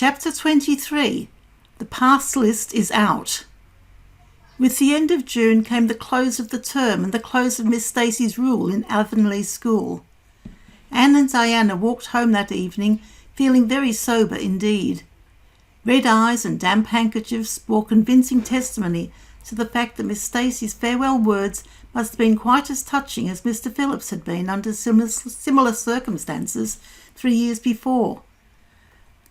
Chapter 23. The Pass List is out. With the end of June came the close of the term and the close of Miss Stacy's rule in Avonlea School. Anne and Diana walked home that evening, feeling very sober indeed. Red eyes and damp handkerchiefs bore convincing testimony to the fact that Miss Stacy's farewell words must have been quite as touching as Mr. Phillips had been under similar circumstances 3 years before.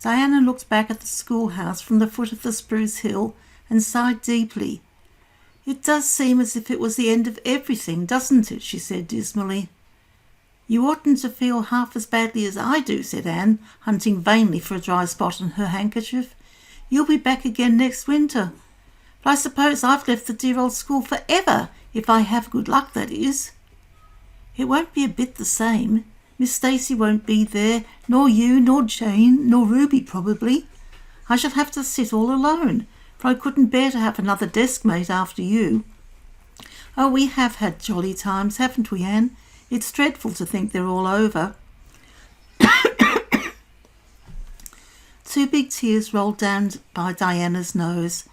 Diana looked back at the schoolhouse from the foot of the spruce hill and sighed deeply. "It does seem as if it was the end of everything, doesn't it?" she said dismally. "You oughtn't to feel half as badly as I do," said Anne, hunting vainly for a dry spot on her handkerchief. "You'll be back again next winter. But I suppose I've left the dear old school for ever, if I have good luck, that is." "It won't be a bit the same. Miss Stacy won't be there, nor you, nor Jane, nor Ruby probably. I shall have to sit all alone, for I couldn't bear to have another desk-mate after you. Oh, we have had jolly times, haven't we, Anne? It's dreadful to think they're all over." 2 big tears rolled down by Diana's nose.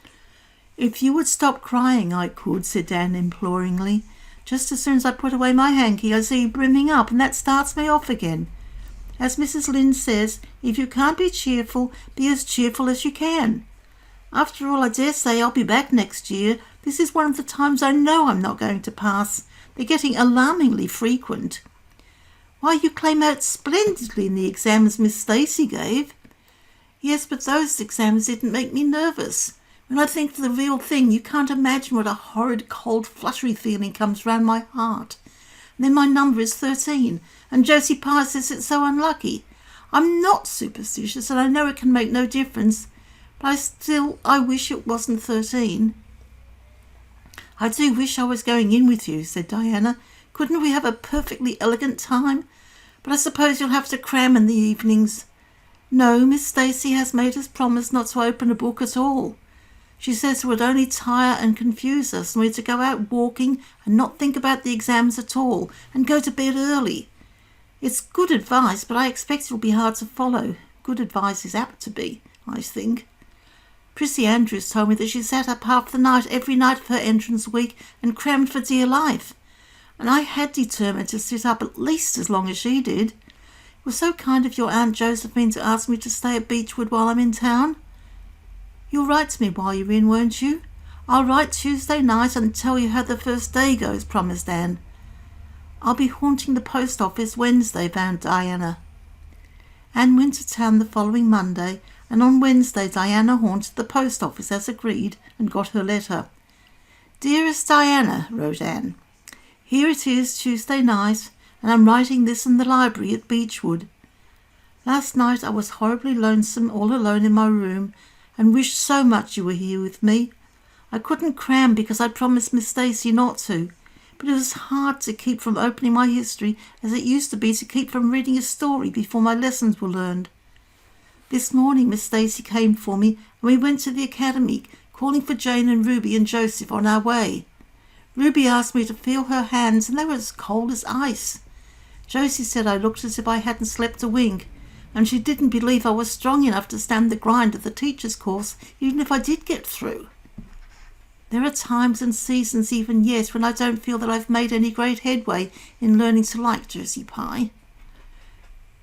"If you would stop crying, I could," said Anne imploringly. "Just as soon as I put away my hanky, I see you brimming up, and that starts me off again. As Mrs. Lynde says, if you can't be as cheerful as you can. After all, I dare say I'll be back next year. This is one of the times I know I'm not going to pass. They're getting alarmingly frequent." "Why, you came out splendidly in the exams Miss Stacy gave." "Yes, but those exams didn't make me nervous. When I think of the real thing, you can't imagine what a horrid, cold, fluttery feeling comes round my heart. And then my number is 13, and Josie Pye says it's so unlucky. I'm not superstitious, and I know it can make no difference, but I wish it wasn't 13. "I do wish I was going in with you," said Diana. "Couldn't we have a perfectly elegant time? But I suppose you'll have to cram in the evenings." "No, Miss Stacy has made us promise not to open a book at all. She says it would only tire and confuse us, and we're to go out walking and not think about the exams at all, and go to bed early. It's good advice, but I expect it'll be hard to follow. Good advice is apt to be, I think. Prissy Andrews told me that she sat up half the night every night of her entrance week and crammed for dear life, and I had determined to sit up at least as long as she did. It was so kind of your Aunt Josephine to ask me to stay at Beechwood while I'm in town." "You'll write to me while you're in, won't you?" "I'll write Tuesday night and tell you how the first day goes," promised Anne. "I'll be haunting the post office Wednesday," vowed Diana. Anne went to town the following Monday, and on Wednesday Diana haunted the post office as agreed and got her letter. "Dearest Diana," wrote Anne, "here it is Tuesday night, and I'm writing this in the library at Beechwood. Last night I was horribly lonesome all alone in my room, and wished so much you were here with me. I couldn't cram because I promised Miss Stacy not to, but it was hard to keep from opening my history as it used to be to keep from reading a story before my lessons were learned. This morning Miss Stacy came for me, and we went to the academy, calling for Jane and Ruby and Joseph on our way. Ruby asked me to feel her hands, and they were as cold as ice. Josie said I looked as if I hadn't slept a wink, and she didn't believe I was strong enough to stand the grind of the teacher's course, even if I did get through. There are times and seasons even yet when I don't feel that I've made any great headway in learning to like Josie Pye.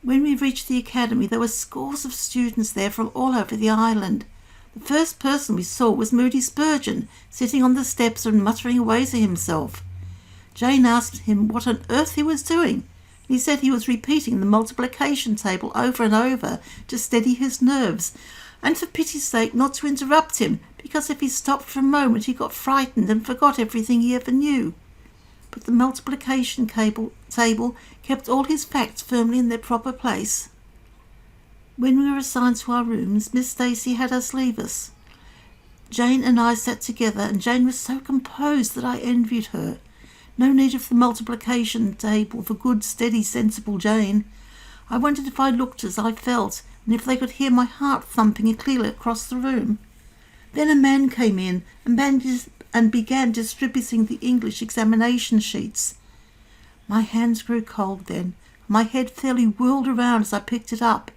When we reached the academy, there were scores of students there from all over the island. The first person we saw was Moody Spurgeon, sitting on the steps and muttering away to himself. Jane asked him what on earth he was doing. He said he was repeating the multiplication table over and over to steady his nerves, and for pity's sake not to interrupt him, because if he stopped for a moment he got frightened and forgot everything he ever knew. But the multiplication table kept all his facts firmly in their proper place. When we were assigned to our rooms, Miss Stacy had us leave us. Jane and I sat together, and Jane was so composed that I envied her. No need of the multiplication table for good, steady, sensible Jane. I wondered if I looked as I felt, and if they could hear my heart thumping clearly across the room. Then a man came in and began distributing the English examination sheets. My hands grew cold then. My head fairly whirled around as I picked it up.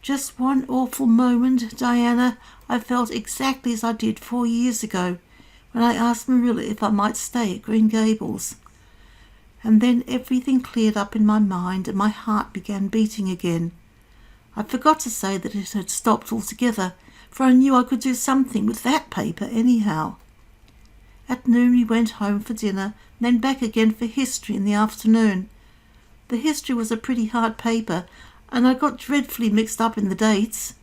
Just one awful moment, Diana. I felt exactly as I did 4 years ago when I asked Marilla if I might stay at Green Gables. And then everything cleared up in my mind and my heart began beating again. I forgot to say that it had stopped altogether, for I knew I could do something with that paper anyhow. At noon we went home for dinner, and then back again for history in the afternoon. The history was a pretty hard paper, and I got dreadfully mixed up in the dates.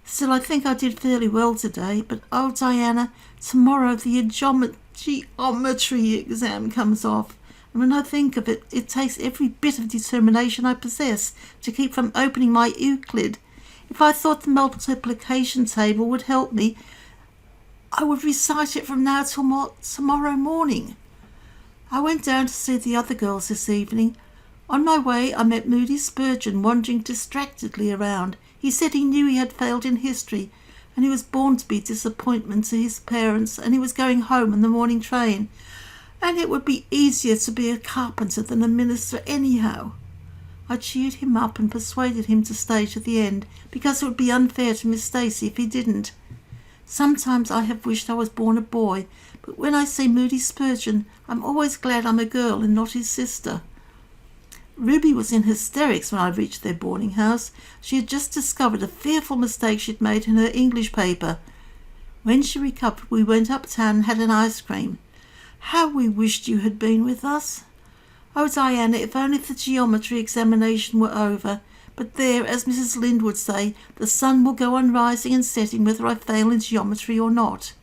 Still, I think I did fairly well today, but oh, Diana, tomorrow the geometry exam comes off, and when I think of it, it takes every bit of determination I possess to keep from opening my Euclid. If I thought the multiplication table would help me, I would recite it from now till tomorrow morning. I went down to see the other girls this evening. On my way, I met Moody Spurgeon wandering distractedly around. He said he knew he had failed in history, and he was born to be disappointment to his parents, and he was going home on the morning train, and it would be easier to be a carpenter than a minister anyhow. I cheered him up and persuaded him to stay to the end, because it would be unfair to Miss Stacy if he didn't. Sometimes I have wished I was born a boy, but when I see Moody Spurgeon, I'm always glad I'm a girl and not his sister. Ruby was in hysterics when I reached their boarding house. She had just discovered a fearful mistake she'd made in her English paper. When she recovered, we went uptown and had an ice cream. How we wished you had been with us. Oh, Diana, if only the geometry examination were over. But there, as Mrs. Lynde would say, the sun will go on rising and setting whether I fail in geometry or not.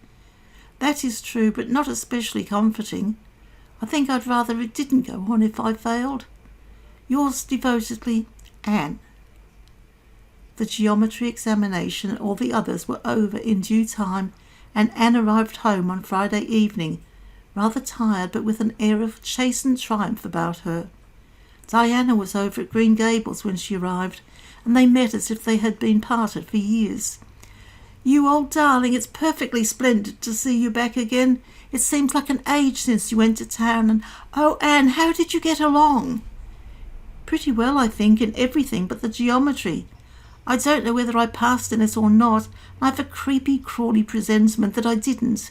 That is true, but not especially comforting. I think I'd rather it didn't go on if I failed. Yours devotedly, Anne. The geometry examination and all the others were over in due time, and Anne arrived home on Friday evening, rather tired but with an air of chastened triumph about her. Diana was over at Green Gables when she arrived, and they met as if they had been parted for years. "You old darling, it's perfectly splendid to see you back again. It seems like an age since you went to town, and oh, Anne, how did you get along?" "Pretty well, I think, in everything but the geometry. I don't know whether I passed in it or not, and I've a creepy, crawly presentiment that I didn't.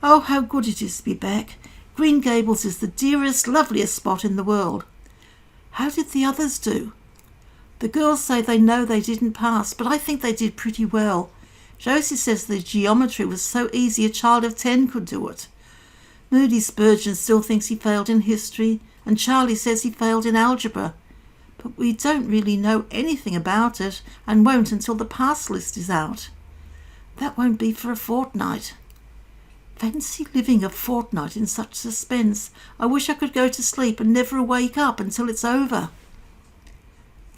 Oh, how good it is to be back. Green Gables is the dearest, loveliest spot in the world." "How did the others do?" "The girls say they know they didn't pass, but I think they did pretty well. Josie says the geometry was so easy a child of 10 could do it. Moody Spurgeon still thinks he failed in history, and Charlie says he failed in algebra. But we don't really know anything about it, and won't until the pass list is out. That won't be for a fortnight. Fancy living a fortnight in such suspense. I wish I could go to sleep and never wake up until it's over."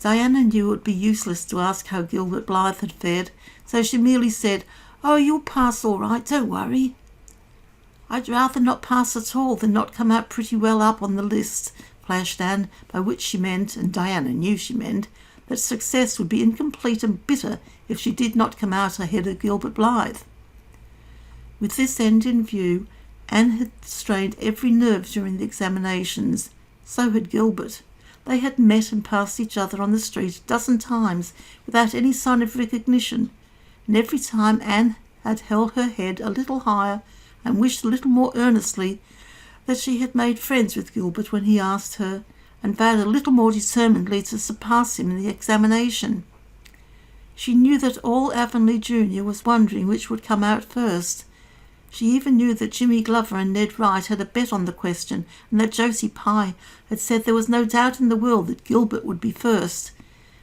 Diana knew it would be useless to ask how Gilbert Blythe had fared, so she merely said, "Oh, you'll pass all right, don't worry." "I'd rather not pass at all than not come out pretty well up on the list," flashed Anne, by which she meant, and Diana knew she meant, that success would be incomplete and bitter if she did not come out ahead of Gilbert Blythe. With this end in view, Anne had strained every nerve during the examinations. So had Gilbert. They had met and passed each other on the street a dozen times without any sign of recognition, and every time Anne had held her head a little higher and wished a little more earnestly that she had made friends with Gilbert when he asked her, and vowed a little more determinedly to surpass him in the examination. She knew that all Avonlea Junior was wondering which would come out first. She even knew that Jimmy Glover and Ned Wright had a bet on the question, and that Josie Pye had said there was no doubt in the world that Gilbert would be first,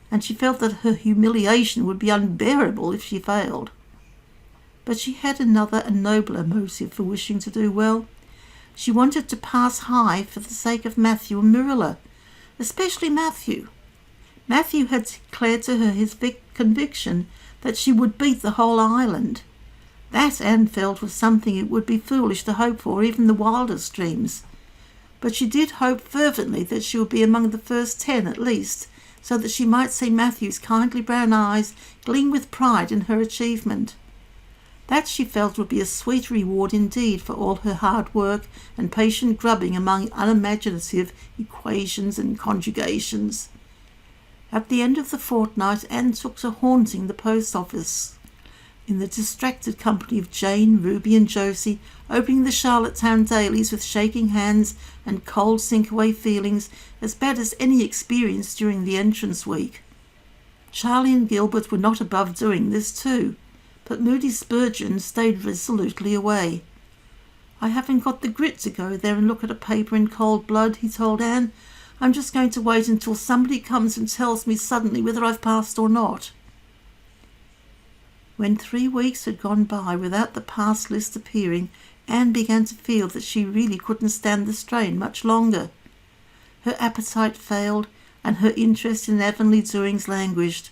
and she felt that her humiliation would be unbearable if she failed. But she had another and nobler motive for wishing to do well. She wanted to pass high for the sake of Matthew and Marilla, especially Matthew. Matthew had declared to her his conviction that she would beat the whole island. That, Anne felt, was something it would be foolish to hope for even the wildest dreams. But she did hope fervently that she would be among the first 10 at least, so that she might see Matthew's kindly brown eyes gleam with pride in her achievement. That, she felt, would be a sweet reward indeed for all her hard work and patient grubbing among unimaginative equations and conjugations. At the end of the fortnight, Anne took to haunting the post office in the distracted company of Jane, Ruby and Josie, opening the Charlottetown dailies with shaking hands and cold sink-away feelings as bad as any experienced during the entrance week. Charlie and Gilbert were not above doing this too, but Moody Spurgeon stayed resolutely away. "I haven't got the grit to go there and look at a paper in cold blood," he told Anne. "I'm just going to wait until somebody comes and tells me suddenly whether I've passed or not." When 3 weeks had gone by without the pass list appearing, Anne began to feel that she really couldn't stand the strain much longer. Her appetite failed, and her interest in Avonlea doings languished.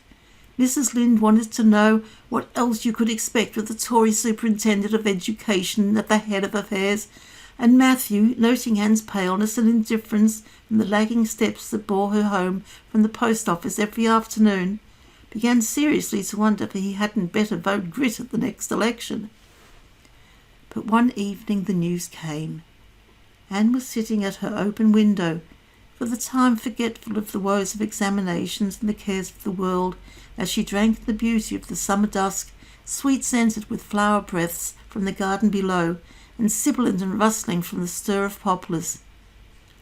Mrs. Lynde wanted to know what else you could expect with the Tory superintendent of education at the head of affairs, and Matthew, noting Anne's paleness and indifference and the lagging steps that bore her home from the post office every afternoon, began seriously to wonder if he hadn't better vote Grit at the next election. But one evening the news came. Anne was sitting at her open window, for the time forgetful of the woes of examinations and the cares of the world, as she drank the beauty of the summer dusk, sweet-scented with flower breaths from the garden below, and sibilant and rustling from the stir of poplars.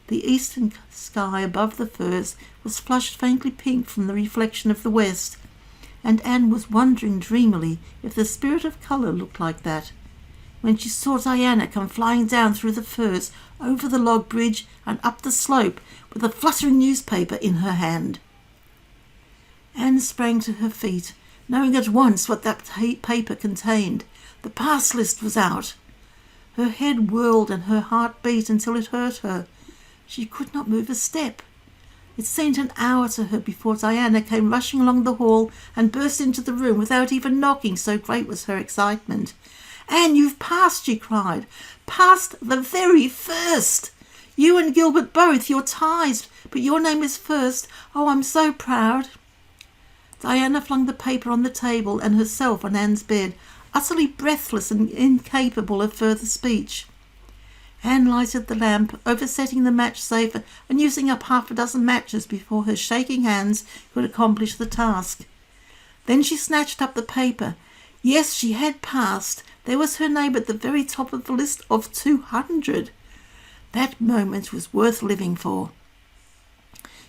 The eastern sky above the firs was flushed faintly pink from the reflection of the west, and Anne was wondering dreamily if the spirit of colour looked like that, when she saw Diana come flying down through the firs, over the log bridge and up the slope, with a fluttering newspaper in her hand. Anne sprang to her feet, knowing at once what that paper contained. The pass list was out. Her head whirled and her heart beat until it hurt her. She could not move a step. It seemed an hour to her before Diana came rushing along the hall and burst into the room without even knocking, so great was her excitement. "Anne, you've passed," she cried. "Passed the very first. You and Gilbert both. You're ties, but your name is first. Oh, I'm so proud." Diana flung the paper on the table and herself on Anne's bed, utterly breathless and incapable of further speech. Anne lighted the lamp, oversetting the match safe and using up 6 matches before her shaking hands could accomplish the task. Then she snatched up the paper. Yes, she had passed. There was her name at the very top of the list of 200. That moment was worth living for.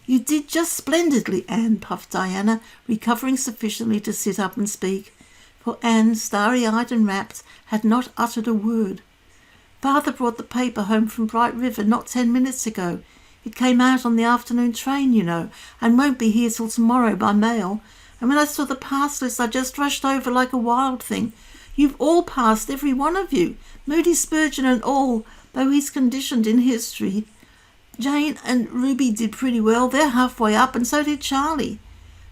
"You did just splendidly, Anne," puffed Diana, recovering sufficiently to sit up and speak, for Anne, starry-eyed and rapt, had not uttered a word. "Father brought the paper home from Bright River not 10 minutes ago. It came out on the afternoon train, you know, and won't be here till tomorrow by mail. And when I saw the pass list, I just rushed over like a wild thing. You've all passed, every one of you, Moody Spurgeon and all, though he's conditioned in history. Jane and Ruby did pretty well. They're halfway up, and so did Charlie.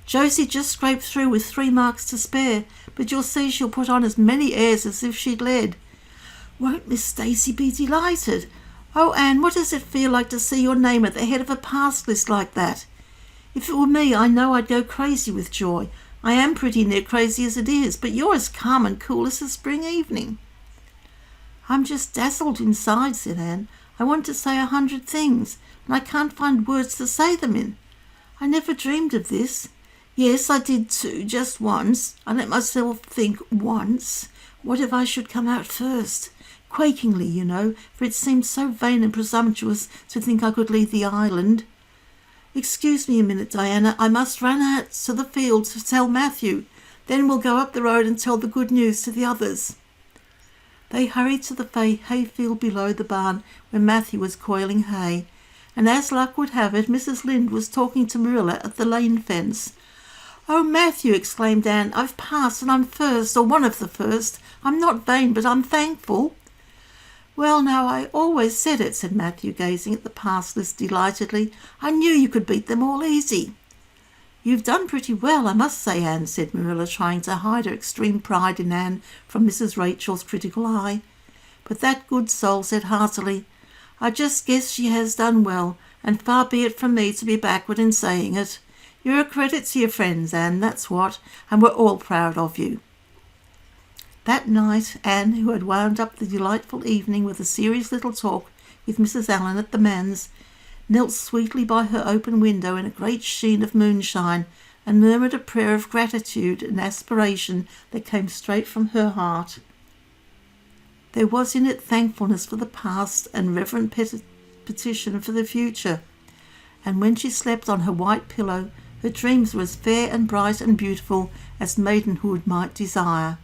Josie just scraped through with 3 marks to spare, but you'll see she'll put on as many airs as if she'd led. Won't Miss Stacy be delighted? Oh, Anne, what does it feel like to see your name at the head of a pass list like that? If it were me, I know I'd go crazy with joy. I am pretty near crazy as it is, but you're as calm and cool as a spring evening." "I'm just dazzled inside," said Anne. "I want to say 100 things, and I can't find words to say them in. I never dreamed of this. Yes, I did too, just once. I let myself think once. What if I should come out first? Quakingly, you know, for it seemed so vain and presumptuous to think I could leave the island. Excuse me a minute, Diana. I must run out to the field to tell Matthew. Then we'll go up the road and tell the good news to the others." They hurried to the hayfield below the barn where Matthew was coiling hay, and as luck would have it, Mrs. Lynde was talking to Marilla at the lane fence. "Oh, Matthew," exclaimed Anne, "I've passed and I'm first, or one of the first. I'm not vain, but I'm thankful." "Well, now, I always said it," said Matthew, gazing at the pass list delightedly. "I knew you could beat them all easy." "You've done pretty well, I must say, Anne," said Marilla, trying to hide her extreme pride in Anne from Mrs. Rachel's critical eye. But that good soul said heartily, "I just guess she has done well, and far be it from me to be backward in saying it. You're a credit to your friends, Anne, that's what, and we're all proud of you." That night, Anne, who had wound up the delightful evening with a serious little talk with Mrs. Allen at the manse, knelt sweetly by her open window in a great sheen of moonshine, and murmured a prayer of gratitude and aspiration that came straight from her heart. There was in it thankfulness for the past and reverent petition for the future. And when she slept on her white pillow, her dreams were as fair and bright and beautiful as maidenhood might desire.